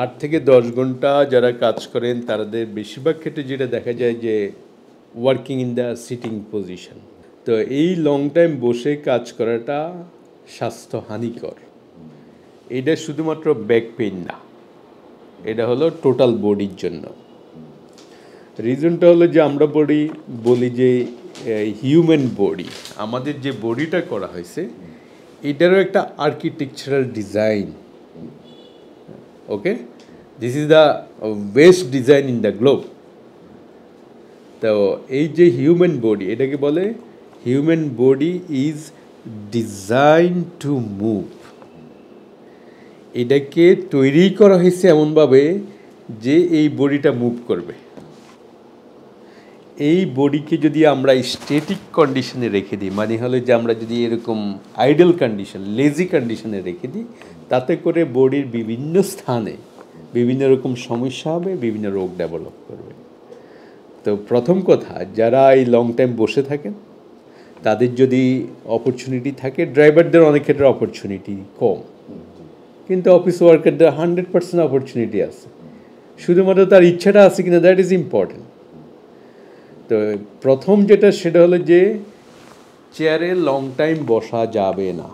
8 থেকে 10 ঘন্টা যারা কাজ করেন তাদের বেশিরভাগ ক্ষেত্রে যেটা দেখা যায় যে working in the sitting position. তো এই লং টাইম বসে কাজ করাটা স্বাস্থ্য হানিকর। এটা শুধুমাত্র ব্যাক পেইন না, এটা হলো টোটাল বডির জন্য। রিজনটা হলো যে আমরা বলি যে হিউম্যান বডি, আমাদের যে বডিটা করা হয়েছে এটারও একটা architectural design. Okay, this is the best design in the globe. তো এই যে হিউম্যান বডি, এটাকে বলে human body is design to move. এটাকে তৈরি করা হয়েছে এমনভাবে যে এই বডিটা মুভ করবে। এই বডিকে যদি আমরা স্ট্যাটিক কন্ডিশনে রেখে দিই, মানে হলো যে আমরা যদি এরকম আইডল কন্ডিশন, লেজি কন্ডিশনে রেখে দিই, তাতে করে বডির বিভিন্ন স্থানে বিভিন্ন রকম সমস্যা হবে, বিভিন্ন রোগ ডেভেলপ করবে। তো প্রথম কথা, যারা এই লং টাইম বসে থাকেন তাদের যদি অপরচুনিটি থাকে, ড্রাইভারদের অনেক ক্ষেত্রে অপরচুনিটি কম, কিন্তু অফিস ওয়ার্কারদের 100% অপরচুনিটি আছে, শুধুমাত্র তার ইচ্ছাটা আছে কিনা, দ্যাট ইজ ইম্পর্টেন্ট। তো প্রথম যেটা সেটা হলো যে চেয়ারে লং টাইম বসা যাবে না।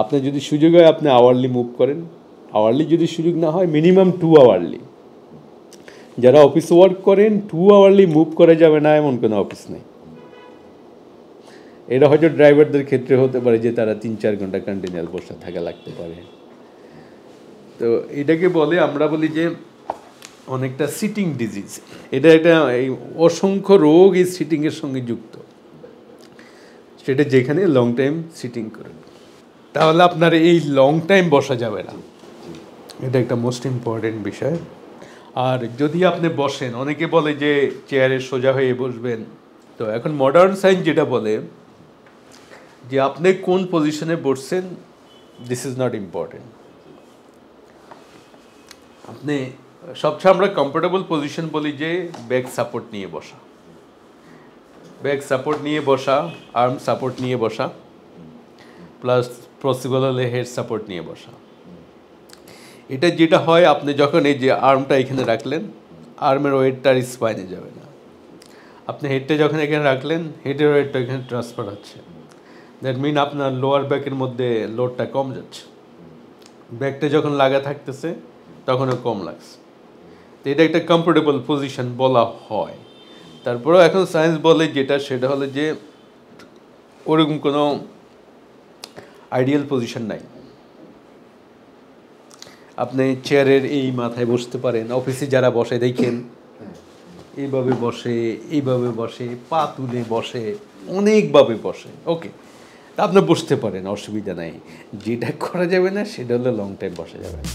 আপনার যদি সুযোগ হয় আপনি আওয়ারলি মুভ করেন, আওয়ারলি যদি সুযোগ না হয় মিনিমাম 2 আওয়ারলি। যারা অফিস ওয়ার্ক করেন 2 আওয়ারলি মুভ করা যাবে না এমন কোনো অফিস নেই। এটা হয়তো ড্রাইভারদের ক্ষেত্রে হতে পারে যে তারা 3-4 ঘন্টা কন্টিনিউয়াস বসে থাকা লাগতে পারে। তো এটাকে বলে, আমরা বলি যে অনেকটা সিটিং ডিজিজ। এটা একটা এই অসংখ্য রোগ এই সিটিংয়ের সঙ্গে যুক্ত, সেটা যেখানে লং টাইম সিটিং করে। তাহলে আপনার এই লং টাইম বসা যাবে না, এটা একটা মোস্ট ইম্পর্টেন্ট বিষয়। আর যদি আপনি বসেন, অনেকে বলে যে চেয়ারে সোজা হয়ে বসবেন। তো এখন মডার্ন সায়েন্স যেটা বলে যে আপনি কোন পজিশনে বসছেন, দিস ইজ নট ইম্পর্টেন্ট। আপনি সবচেয়ে আমরা কমফোর্টেবল পজিশন বলি যে ব্যাক সাপোর্ট নিয়ে বসা, ব্যাক সাপোর্ট নিয়ে বসা, আর্ম সাপোর্ট নিয়ে বসা, প্লাস পসিবল হলে হেড সাপোর্ট নিয়ে বসা। এটা যেটা হয়, আপনি যখন এই যে আর্মটা এখানে রাখলেন, আর্মের ওয়েটটা আর স্পাইনে যাবে না। আপনি হেডটা যখন এখানে রাখলেন, হেডের ওয়েটটা এখানে ট্রান্সফার হচ্ছে। দ্যাট মিন আপনার লোয়ার ব্যাকের মধ্যে লোডটা কম যাচ্ছে। ব্যাকটা যখন লাগা থাকতেছে তখনও কম লাগছে। তো এটা একটা কমফোর্টেবল পজিশন বলা হয়। তারপরেও এখন সায়েন্স বলে যেটা, সেটা হলো যে ওরকম কোনো আইডিয়াল পজিশন নাই। আপনি চেয়ারের এই মাথায় বসতে পারেন, অফিসে যারা বসে দেখেন এইভাবে বসে, এইভাবে বসে, পা তুলে বসে, অনেকভাবে বসে। ওকে, তা আপনি বসতে পারেন, অসুবিধা নাই। যেটা করা যাবে না সেটা হলো লং টাইম বসা যাবে না।